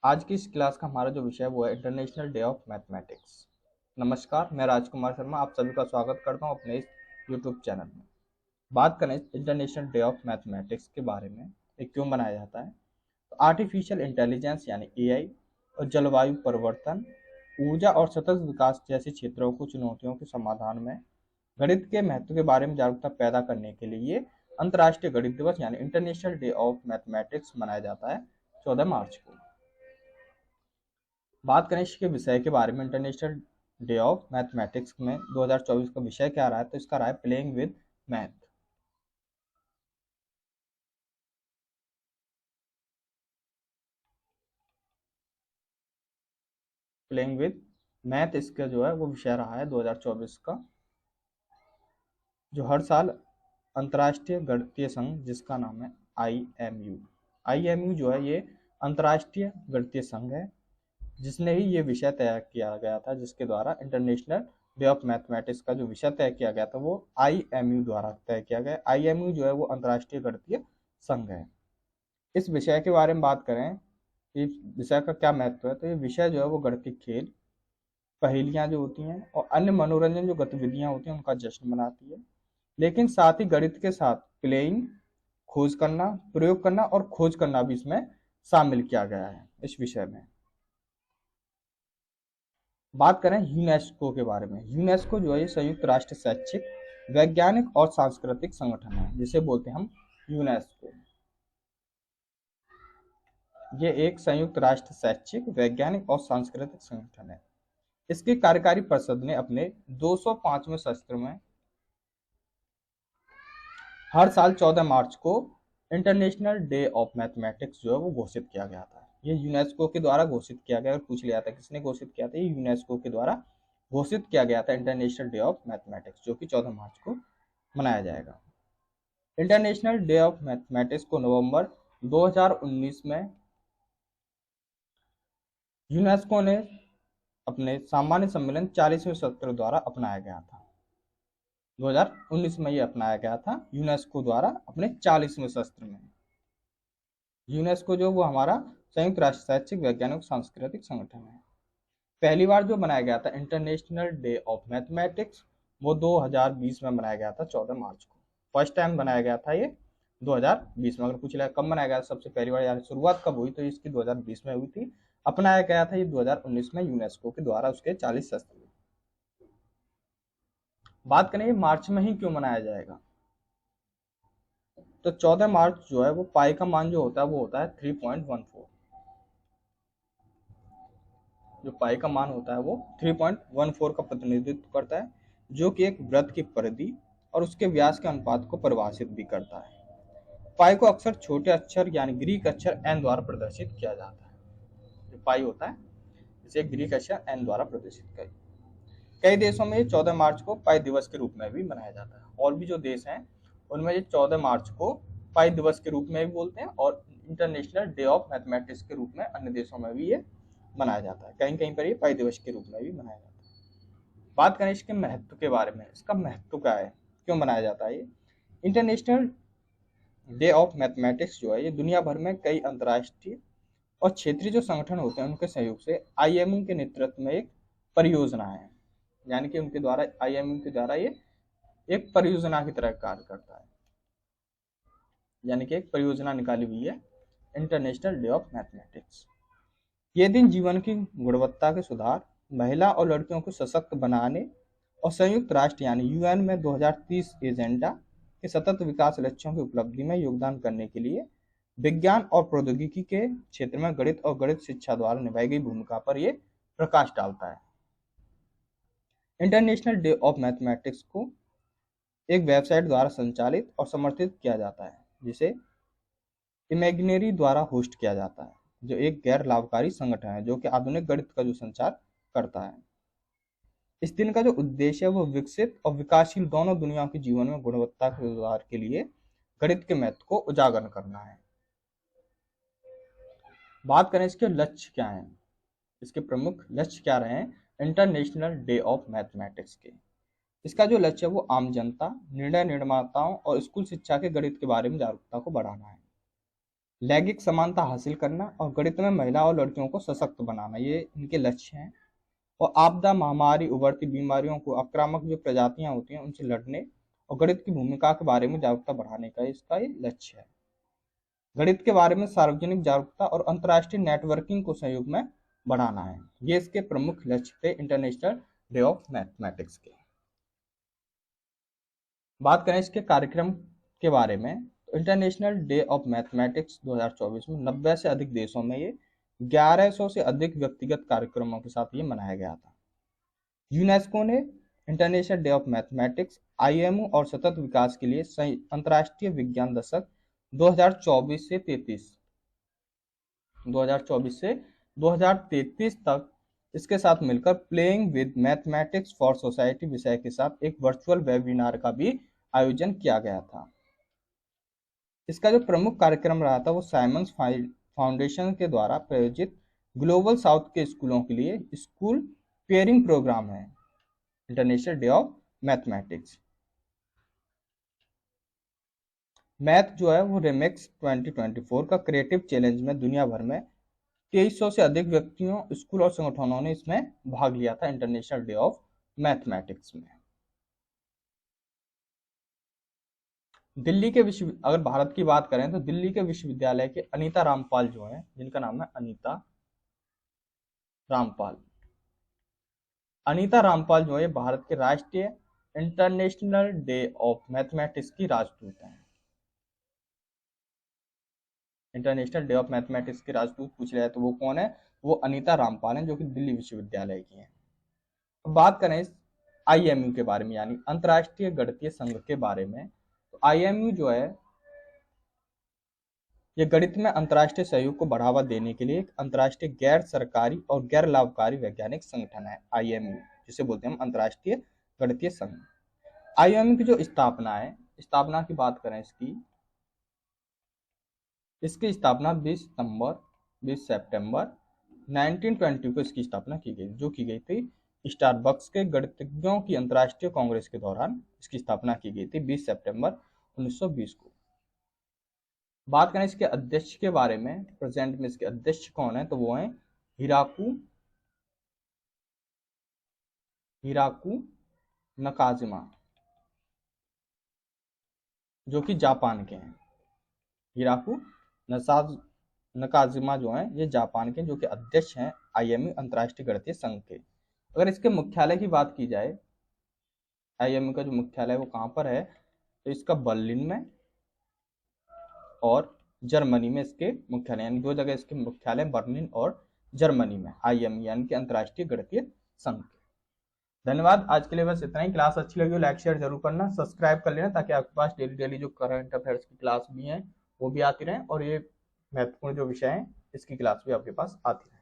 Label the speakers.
Speaker 1: आज की इस क्लास का हमारा जो विषय है वो है इंटरनेशनल डे ऑफ मैथमेटिक्स। नमस्कार, मैं राजकुमार शर्मा आप सभी का स्वागत करता हूं अपने इस यूट्यूब चैनल में। बात करें इंटरनेशनल डे ऑफ मैथमेटिक्स के बारे में, ये क्यों बनाया जाता है, तो आर्टिफिशियल इंटेलिजेंस यानी एआई और जलवायु परिवर्तन, ऊर्जा और सतत विकास जैसे क्षेत्रों को चुनौतियों के समाधान में गणित के महत्व के बारे में जागरूकता पैदा करने के लिए अंतर्राष्ट्रीय गणित दिवस यानी इंटरनेशनल डे ऑफ मैथमेटिक्स मनाया जाता है 14 मार्च को। बात करें इसके विषय के बारे में, इंटरनेशनल डे ऑफ मैथमेटिक्स में 2024 का विषय क्या रहा है, तो इसका रहा है playing with math. Playing with math इसका जो है वो विषय रहा है 2024 का, जो हर साल अंतर्राष्ट्रीय गणितीय संघ जिसका नाम है आईएमयू। आईएमयू जो है ये अंतर्राष्ट्रीय गणितीय संघ है जिसने ही ये विषय तैयार किया गया था, जिसके द्वारा इंटरनेशनल डे ऑफ मैथमेटिक्स का जो विषय तय किया गया था वो आईएमयू द्वारा तय किया गया। आईएमयू जो है वो अंतर्राष्ट्रीय गणितीय संघ है। इस विषय के बारे में बात करें, इस विषय का क्या महत्व है, तो ये विषय जो है वो गणितीय खेल, पहेलियां जो होती हैं और अन्य मनोरंजन जो गतिविधियां होती हैं उनका जश्न मनाती है। लेकिन साथ ही गणित के साथ प्लेइंग, खोज करना, प्रयोग करना और खोज करना भी इसमें शामिल किया गया है इस विषय में। बात करें यूनेस्को के बारे में, यूनेस्को जो है ये संयुक्त राष्ट्र शैक्षिक, वैज्ञानिक और सांस्कृतिक संगठन है, जिसे बोलते हैं हम यूनेस्को। ये एक संयुक्त राष्ट्र शैक्षिक, वैज्ञानिक और सांस्कृतिक संगठन है। इसकी कार्यकारी परिषद ने अपने 205वें सत्र में हर साल 14 मार्च को इंटरनेशनल डे ऑफ मैथमेटिक्स जो है वो घोषित किया गया था। ये यूनेस्को के द्वारा घोषित किया गया और पूछ लिया था किसने घोषित किया था, ये यूनेस्को के द्वारा घोषित किया गया था इंटरनेशनल डे ऑफ मैथमेटिक्स, जो कि 14 मार्च को मनाया जाएगा। इंटरनेशनल डे ऑफ मैथमेटिक्स को नवंबर 2019 में यूनेस्को ने अपने सामान्य सम्मेलन 40वें सत्र द्वारा अपनाया गया था। 2019 में ये अपनाया गया था यूनेस्को द्वारा अपने 40वें सत्र में। यूनेस्को जो वो हमारा संयुक्त राष्ट्र शैक्षिक, वैज्ञानिक, सांस्कृतिक संगठन है। पहली बार जो बनाया गया था इंटरनेशनल डे ऑफ मैथमेटिक्स वो 2020 में बनाया गया था 14 मार्च को। फर्स्ट टाइम बनाया गया था ये 2020 में। अगर पूछ लिया कब बनाया गया सबसे पहली बार, यानी शुरुआत कब हुई, तो इसकी 2020 में हुई थी। अपनाया गया था ये 2019 में यूनेस्को के द्वारा उसके 40 सत्र में। बात करें मार्च में ही क्यों मनाया जाएगा, तो 14 मार्च जो है वो पाई का मान जो होता है वो होता है 3.14। जो पाई का मान होता है वो 3.14 का प्रतिनिधित्व करता है, जो कि एक वृत्त की परिधि और उसके व्यास के अनुपात को परिभाषित भी करता है। पाई को अक्सर छोटे अक्षर यानी ग्रीक अक्षर एन द्वारा प्रदर्शित किया जाता है। जो पाई होता है इसे ग्रीक अक्षर एन द्वारा प्रदर्शित किया। कई देशों में 14 मार्च को पाई दिवस के रूप में भी मनाया जाता है। और भी जो देश हैं उनमें ये 14 मार्च को पाई दिवस के रूप में भी बोलते हैं और इंटरनेशनल डे ऑफ मैथमेटिक्स के रूप में अन्य देशों में भी ये मनाया जाता है। कहीं कहीं पर ये पाई दिवस के रूप में भी मनाया जाता है। बात करें इसके महत्व के बारे में, इसका महत्व क्या है, क्यों मनाया जाता है ये। इंटरनेशनल डे ऑफ मैथमेटिक्स जो है ये दुनिया भर में कई अंतर्राष्ट्रीय और क्षेत्रीय जो संगठन होते हैं उनके सहयोग से आईएमयू के नेतृत्व में एक परियोजना है, यानी कि उनके द्वारा आईएमयू के द्वारा ये एक परियोजना की तरह कार्य करता है, यानी कि एक परियोजना निकाली हुई है इंटरनेशनल डे ऑफ मैथमेटिक्स। ये दिन जीवन की गुणवत्ता के सुधार, महिला और लड़कियों को सशक्त बनाने और संयुक्त राष्ट्र यानी यूएन में 2030 एजेंडा के सतत विकास लक्ष्यों की उपलब्धि में योगदान करने के लिए विज्ञान और प्रौद्योगिकी के क्षेत्र में गणित और गणित शिक्षा द्वारा निभाई गई भूमिका पर यह प्रकाश डालता है। इंटरनेशनल डे ऑफ मैथमेटिक्स को एक वेबसाइट द्वारा संचालित और समर्थित किया जाता है, जिसे इमेजिनरी द्वारा होस्ट किया जाता है, जो एक गैर लाभकारी संगठन है जो कि आधुनिक गणित का जो संचार करता है। इस दिन का जो उद्देश्य है वो विकसित और विकासशील दोनों दुनियाओं के जीवन में गुणवत्ता के सुधार के लिए गणित के महत्व को उजागर करना है। बात करें इसके लक्ष्य क्या हैं, इसके प्रमुख लक्ष्य क्या रहे हैं इंटरनेशनल डे ऑफ मैथमेटिक्स के। इसका जो लक्ष्य है वो आम जनता, निर्णय निर्माताओं और स्कूल शिक्षा के गणित के बारे में जागरूकता को बढ़ाना है। लैंगिक समानता हासिल करना और गणित में महिला और लड़कियों को सशक्त बनाना, ये इनके लक्ष्य हैं। और आपदा, महामारी, उभरती बीमारियों को, आक्रामक जो प्रजातियां होती हैं उनसे लड़ने और गणित की भूमिका के बारे में जागरूकता बढ़ाने का इसका ये लक्ष्य है। गणित के बारे में सार्वजनिक जागरूकता और अंतर्राष्ट्रीय नेटवर्किंग को सहयोग में बढ़ाना है, ये इसके प्रमुख लक्ष्य थे इंटरनेशनल डे ऑफ मैथमेटिक्स के। बात करें इसके कार्यक्रम के बारे में, तो इंटरनेशनल डे ऑफ मैथमेटिक्स 2024 में 90 से अधिक देशों में ये 1100 से अधिक व्यक्तिगत कार्यक्रमों के साथ ये मनाया गया था। यूनेस्को ने international day of mathematics, IMO और सतत विकास के लिए अंतर्राष्ट्रीय विज्ञान दशक 2024 से 2033 तक इसके साथ मिलकर playing with mathematics for society विषय के साथ एक वर्चुअल वेबिनार का भी आयोजन किया गया था। इसका जो प्रमुख कार्यक्रम रहा था वो साइमंस फाउंडेशन के द्वारा प्रायोजित ग्लोबल साउथ के स्कूलों के लिए स्कूल पेयरिंग प्रोग्राम है, international day of mathematics. Math जो है वो रिमिक्स 2024 का क्रिएटिव चैलेंज में दुनिया भर में 2300 से अधिक व्यक्तियों, स्कूल और संगठनों ने इसमें भाग लिया था, इंटरनेशनल डे ऑफ मैथमेटिक्स में। दिल्ली के अगर भारत की बात करें तो दिल्ली के विश्वविद्यालय के अनीता रामपाल जो है, जिनका नाम है अनीता रामपाल जो है भारत के राष्ट्रीय इंटरनेशनल डे ऑफ मैथमेटिक्स की राजदूत हैं। इंटरनेशनल डे ऑफ मैथमेटिक्स की राजदूत पूछ रहे हैं तो वो कौन है, वो अनीता रामपाल हैं, जो कि दिल्ली विश्वविद्यालय की हैं। अब बात करें आईएमयू के बारे में, यानी अंतर्राष्ट्रीय गणितीय संघ के बारे में, तो आईएमयू जो है ये गणित में अंतर्राष्ट्रीय सहयोग को बढ़ावा देने के लिए एक अंतर्राष्ट्रीय गैर सरकारी और गैर लाभकारी वैज्ञानिक संगठन है, आईएमयू, जिसे बोलते हैं हम अंतर्राष्ट्रीय गणितीय संघ। आईएमयू की जो स्थापना है, स्थापना की बात करें इसकी स्थापना 20 सितंबर 1920 को इसकी स्थापना की गई, जो की गई थी स्टारबक्स के गणितज्ञों की अंतर्राष्ट्रीय कांग्रेस के दौरान इसकी स्थापना की गई थी 20 सितंबर 1920 को। बात करें इसके अध्यक्ष के बारे में, प्रेजेंट में इसके अध्यक्ष कौन है, तो वो है हिराकू नकाजिमा, जो कि जापान के हैं। हिराकू नकाजिमा जो हैं ये जापान के, जो कि अध्यक्ष हैं आईएमयू अंतर्राष्ट्रीय गणितीय संघ के। अगर इसके मुख्यालय की बात की जाए, आईएमयू का जो मुख्यालय है वो कहाँ पर है, तो इसका बर्लिन में और जर्मनी में इसके मुख्यालय, यानी दो जगह इसके मुख्यालय बर्लिन और जर्मनी में, आईएमयू यानी कि अंतर्राष्ट्रीय गणितीय संघ के। धन्यवाद, आज के लिए बस इतना ही। क्लास अच्छी लगी हो लाइक शेयर जरूर करना, सब्सक्राइब कर लेना, ताकि आपके पास डेली जो करंट अफेयर्स की क्लास भी हैं वो भी आती रहें और ये महत्वपूर्ण जो विषय हैं इसकी क्लास भी आपके पास आती रहे।